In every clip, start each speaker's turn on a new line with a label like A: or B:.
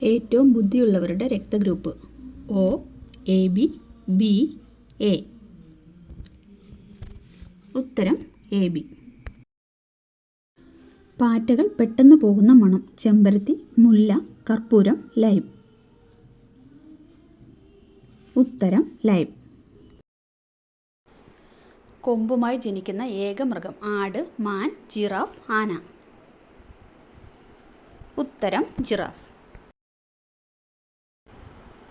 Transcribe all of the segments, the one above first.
A: ഏറ്റവും ബുദ്ധിയുള്ളവരുടെ രക്തഗ്രൂപ്പ് O, A B, B, A. ഉത്തരം എ ബി. പാറ്റകൾ പെട്ടെന്ന് പോകുന്ന മണം ചെമ്പരത്തി, മുല്ല, കർപ്പൂരം, ലൈം. ഉത്തരം ലൈം. കൊമ്പുമായി ജനിക്കുന്ന ഏക മൃഗം ആട്, മാൻ, ജിറാഫ്, ആന. ഉത്തരം ജിറാഫ്.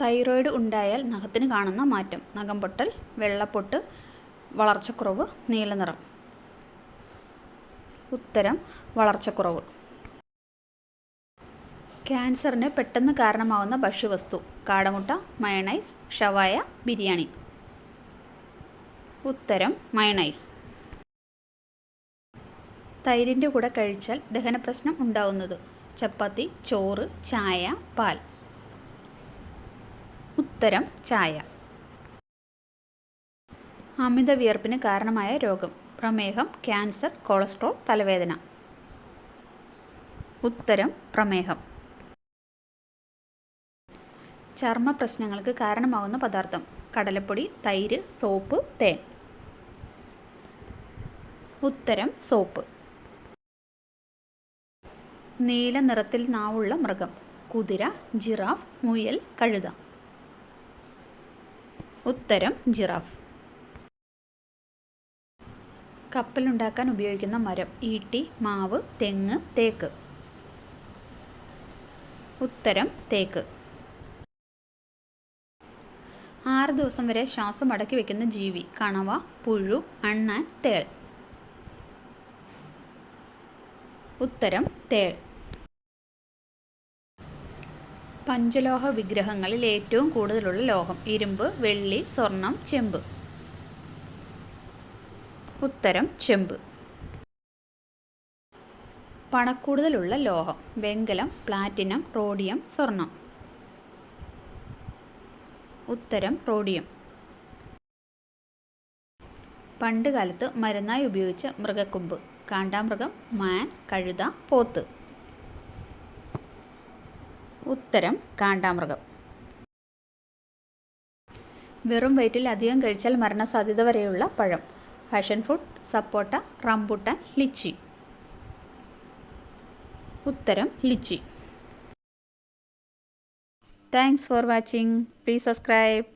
A: തൈറോയ്ഡ് ഉണ്ടായാൽ നഖത്തിന് കാണുന്ന മാറ്റം നഖം പൊട്ടൽ, വെള്ളപ്പൊട്ട്, വളർച്ചക്കുറവ്, നീലനിറം. ഉത്തരം വളർച്ചക്കുറവ്. ക്യാൻസറിന് പെട്ടെന്ന് കാരണമാവുന്ന ഭക്ഷ്യവസ്തു കാടമുട്ട, മയണൈസ്, ഷവായ, ബിരിയാണി. ഉത്തരം മയണൈസ്. തൈരിൻ്റെ കൂടെ കഴിച്ചാൽ ദഹനപ്രശ്നം ഉണ്ടാവുന്നത് ചപ്പാത്തി, ചോറ്, ചായ, പാൽ. ഉത്തരം ചായ. അമിത വിയർപ്പിന് കാരണമായ രോഗം പ്രമേഹം, ക്യാൻസർ, കൊളസ്ട്രോൾ, തലവേദന. ഉത്തരം പ്രമേഹം. ചർമ്മ പ്രശ്നങ്ങൾക്ക് കാരണമാകുന്ന പദാർത്ഥം കടലപ്പൊടി, തൈര്, സോപ്പ്, തേൻ. ഉത്തരം സോപ്പ്. നീല നിറത്തിൽ നാവുള്ള മൃഗം കുതിര, ജിറാഫ്, മുയൽ, കഴുത. ഉത്തരം ജിറാഫ്. കപ്പലുണ്ടാക്കാൻ ഉപയോഗിക്കുന്ന മരം ഈട്ടി, മാവ്, തെങ്ങ്, തേക്ക്. ഉത്തരം തേക്ക്. 6 ദിവസം വരെ ശ്വാസം അടക്കി വയ്ക്കുന്ന ജീവി കണവ, പുഴു, അണ്ണാൻ, തേൾ. ഉത്തരം തേൾ. പഞ്ചലോഹ വിഗ്രഹങ്ങളിൽ ഏറ്റവും കൂടുതലുള്ള ലോഹം ഇരുമ്പ്, വെള്ളി, സ്വർണം, ചെമ്പ്. ഉത്തരം ചെമ്പ്. പണക്കൂടുതലുള്ള ലോഹം വെങ്കലം, പ്ലാറ്റിനം, റോഡിയം, സ്വർണം. ഉത്തരം റോഡിയം. പണ്ട് കാലത്ത് മരുന്നായി ഉപയോഗിച്ച മൃഗക്കൊമ്പ് കാണ്ടാമൃഗം, മാൻ, കഴുത, പോത്ത്. ഉത്തരം കാണ്ടാമൃഗം. വെറും വയറ്റിൽ അധികം കഴിച്ചാൽ മരണസാധ്യത വരെയുള്ള പഴം passion fruit, sapota, rambutan, lychee. ഉത്തരം lychee. Thanks for watching. Please subscribe.